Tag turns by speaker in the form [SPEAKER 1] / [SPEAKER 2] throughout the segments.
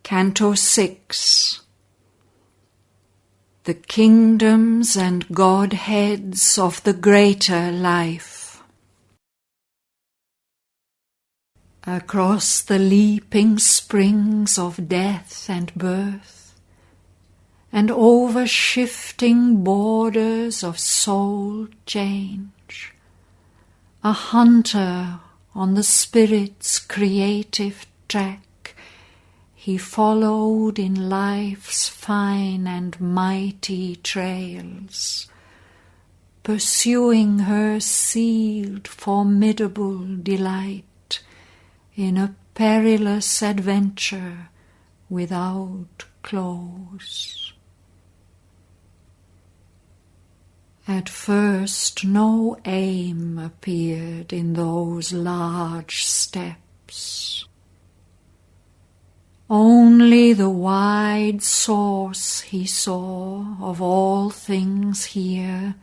[SPEAKER 1] Canto 6. The kingdoms and godheads of the greater life. Across the leaping springs of death and birth, and over shifting borders of soul change, a hunter on the spirit's creative track, he followed in life's fine and mighty trails, pursuing her sealed formidable delight in a perilous adventure without close. At first no aim appeared in those large steps. Only the wide source he saw of all things here,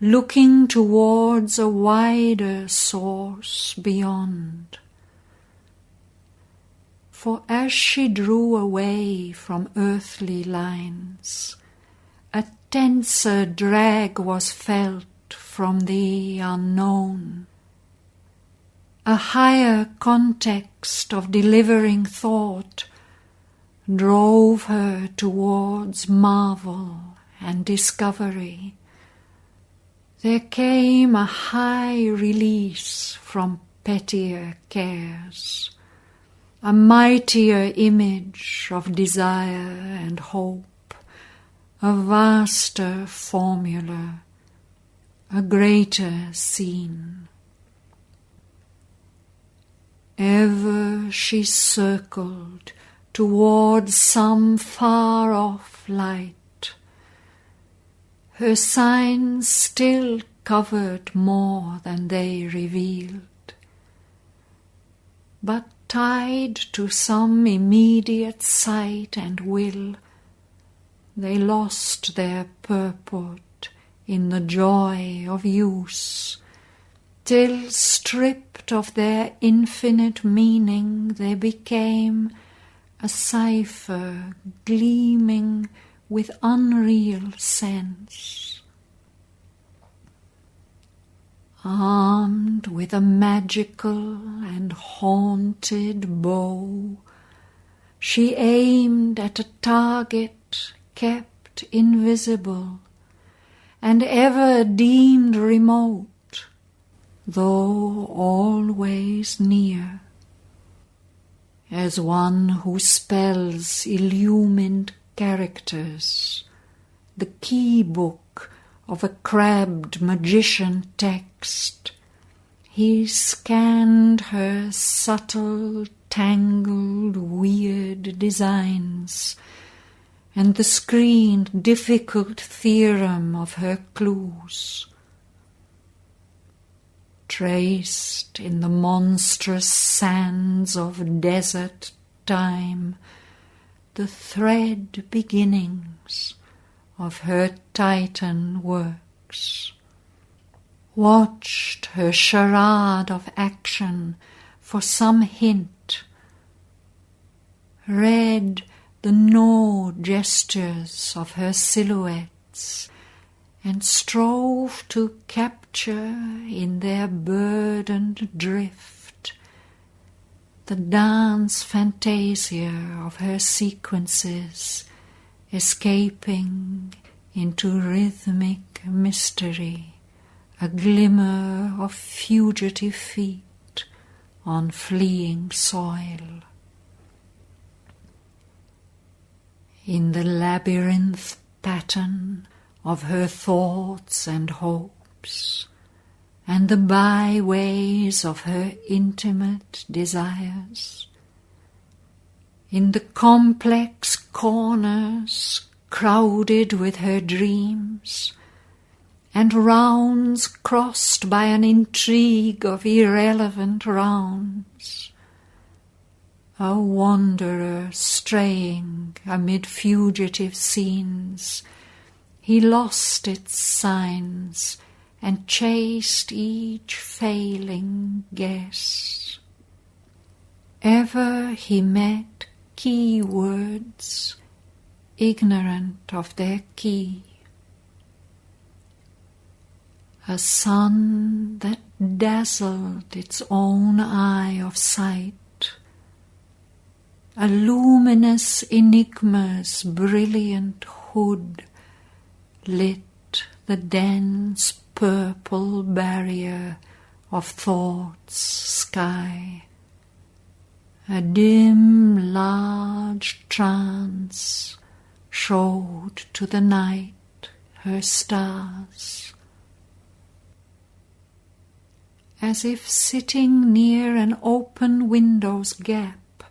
[SPEAKER 1] looking towards a wider source beyond. For as she drew away from earthly lines, a tenser drag was felt from the unknown. A higher context of delivering thought drove her towards marvel and discovery. There came a high release from pettier cares, a mightier image of desire and hope, a vaster formula, a greater scene. Ever she circled towards some far-off light. Her signs still covered more than they revealed, but tied to some immediate sight and will, they lost their purport in the joy of use, till stripped of their infinite meaning they became a cipher gleaming with unreal sense. Armed with a magical and haunted bow, she aimed at a target kept invisible and ever deemed remote, though always near, as one who spells illumined characters, the key book of a crabbed magician text. He scanned her subtle, tangled, weird designs, and the screened, difficult theorem of her clues. Traced in the monstrous sands of desert time the thread beginnings of her Titan works. Watched her charade of action for some hint, read the no gestures of her silhouettes, and strove to capture in their burdened drift the dance fantasia of her sequences, escaping into rhythmic mystery, a glimmer of fugitive feet on fleeing soil. In the labyrinth pattern of her thoughts and hopes, and the byways of her intimate desires, in the complex corners crowded with her dreams, and rounds crossed by an intrigue of irrelevant rounds, a wanderer straying amid fugitive scenes, he lost its signs and chased each failing guess. Ever he met key words, ignorant of their key. A sun that dazzled its own eye of sight, a luminous enigma's brilliant hood lit the dense purple barrier of thought's sky. A dim, large trance showed to the night her stars. As if sitting near an open window's gap,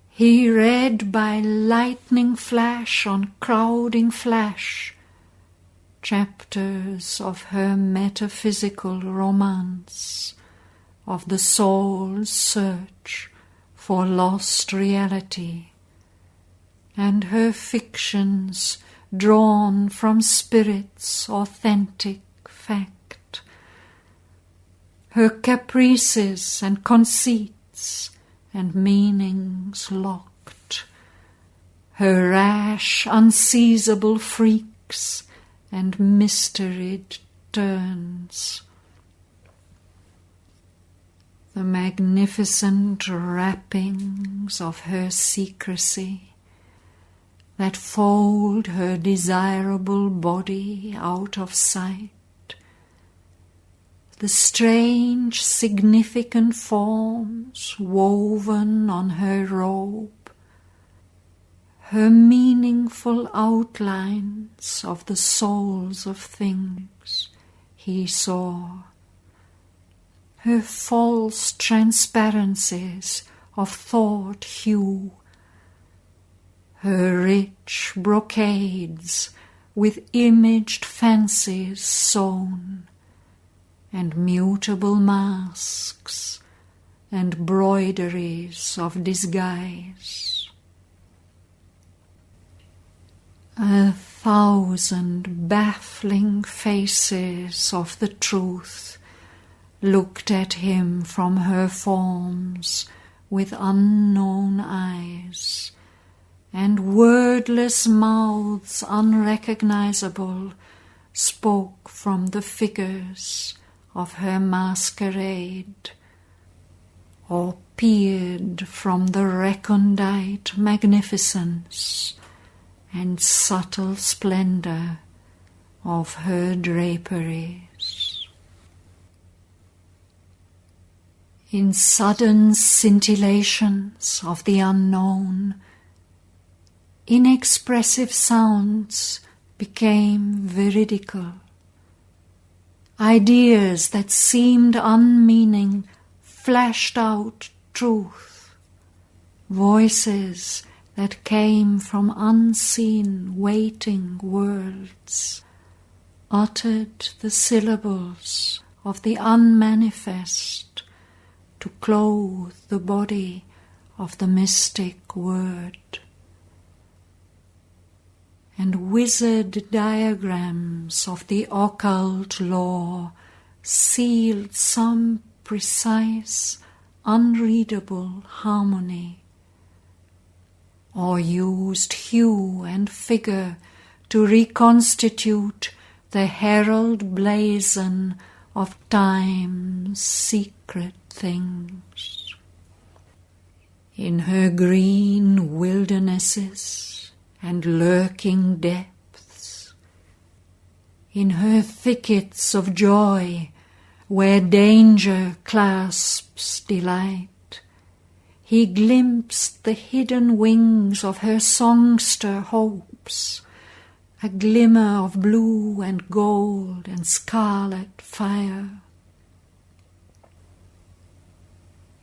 [SPEAKER 1] he read by lightning flash on crowding flash chapters of her metaphysical romance, of the soul's search for lost reality, and her fictions drawn from spirit's authentic fact, her caprices and conceits and meanings locked, her rash unseizable freaks and mysteried turns. The magnificent wrappings of her secrecy that fold her desirable body out of sight, the strange significant forms woven on her robe, her meaningful outlines of the souls of things he saw, her false transparencies of thought hue, her rich brocades with imaged fancies sewn, and mutable masks and broideries of disguise. 1,000 baffling faces of the truth looked at him from her forms with unknown eyes, and wordless mouths unrecognizable spoke from the figures of her masquerade, or peered from the recondite magnificence and subtle splendor of her draperies. In sudden scintillations of the unknown, inexpressive sounds became veridical. Ideas that seemed unmeaning flashed out truth. Voices that came from unseen waiting worlds uttered the syllables of the unmanifest to clothe the body of the mystic word. And wizard diagrams of the occult law sealed some precise, unreadable harmony, or used hue and figure to reconstitute the herald blazon of time's secret things. In her green wildernesses and lurking depths, in her thickets of joy where danger clasps delight, he glimpsed the hidden wings of her songster hopes, a glimmer of blue and gold and scarlet fire.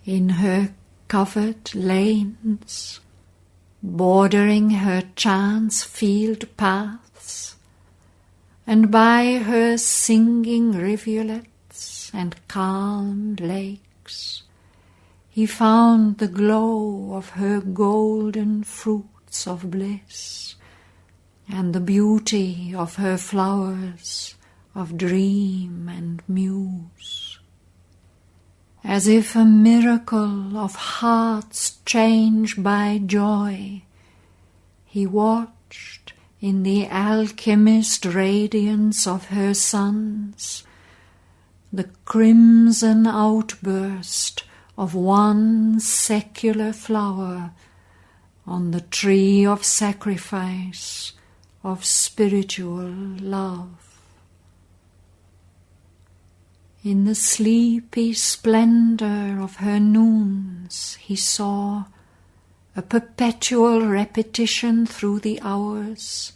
[SPEAKER 1] In her covered lanes, bordering her chance-field paths, and by her singing rivulets and calm lakes, he found the glow of her golden fruits of bliss, and the beauty of her flowers of dream and muse. As if a miracle of hearts changed by joy, he watched in the alchemist radiance of her suns the crimson outburst of one secular flower on the tree of sacrifice of spiritual love. In the sleepy splendor of her noons he saw a perpetual repetition through the hours,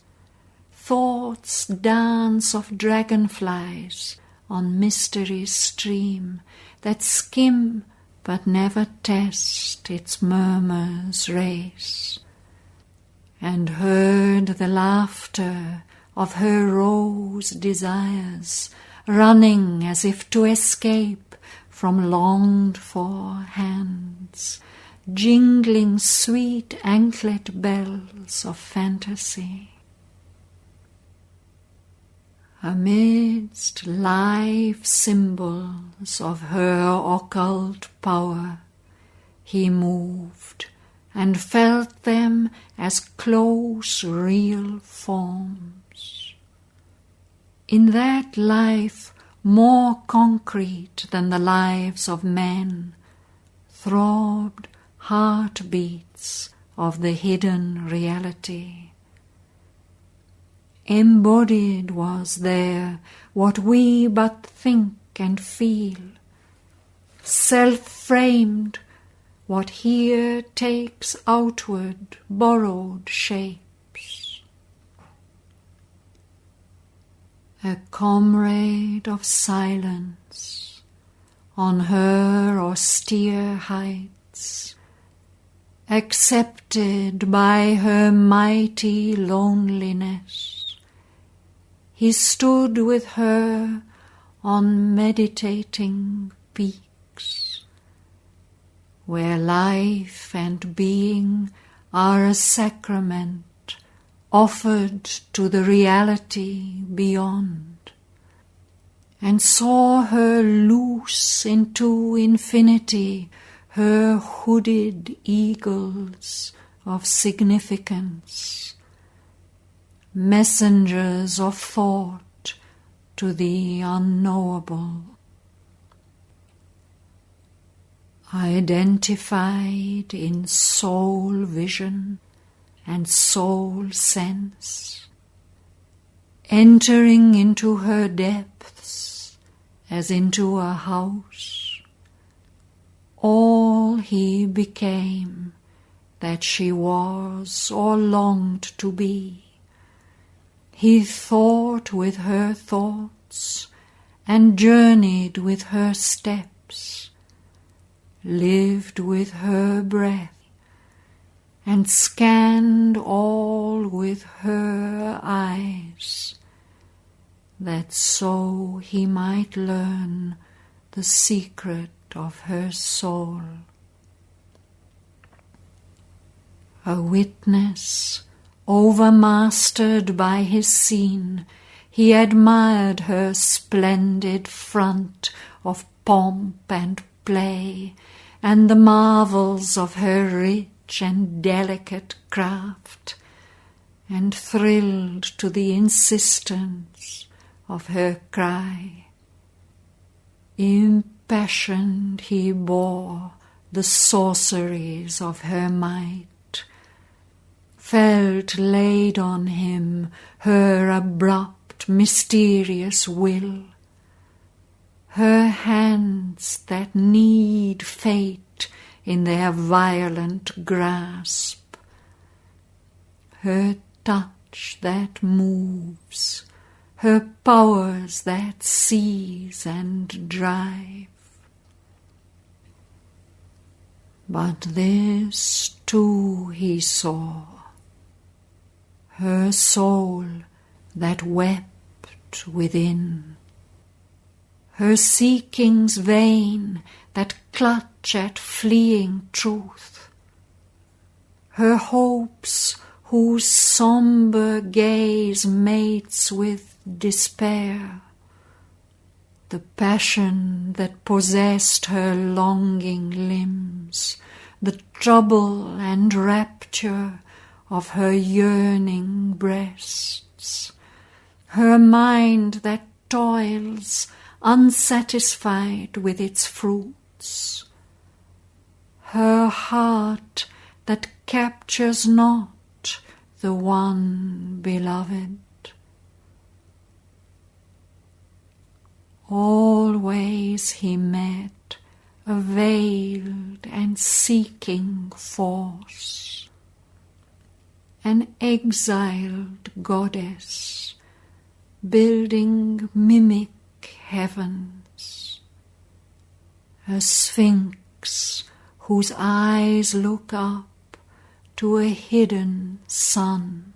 [SPEAKER 1] thoughts dance of dragonflies on mystery's stream that skim but never test its murmurs race, and heard the laughter of her rose desires running as if to escape from longed-for hands, jingling sweet anklet bells of fantasy. Amidst live symbols of her occult power, he moved and felt them as close real forms. In that life more concrete than the lives of men, throbbed heartbeats of the hidden reality. Embodied was there what we but think and feel, self-framed what here takes outward borrowed shapes. A comrade of silence on her austere heights, accepted by her mighty loneliness, he stood with her on meditating peaks, where life and being are a sacrament offered to the reality beyond, and saw her loose into infinity her hooded eagles of significance, messengers of thought to the unknowable. Identified in soul vision and soul sense, entering into her depths as into a house, all he became that she was or longed to be. He thought with her thoughts and journeyed with her steps, lived with her breath, and scanned all with her eyes, that so he might learn the secret of her soul. A witness, overmastered by his scene, he admired her splendid front of pomp and play, and the marvels of her rich and delicate craft, and thrilled to the insistence of her cry. Impassioned he bore the sorceries of her might, felt laid on him her abrupt, mysterious will, her hands that need fate in their violent grasp, her touch that moves, her powers that seize and drive. But this too he saw, her soul that wept within, her seekings vain that clutch at fleeing truth, her hopes whose sombre gaze mates with despair, the passion that possessed her longing limbs, the trouble and rapture of her yearning breasts, her mind that toils unsatisfied with its fruits, her heart that captures not the one beloved. Always he met a veiled and seeking force, an exiled goddess building mimic heavens, a sphinx whose eyes look up to a hidden sun.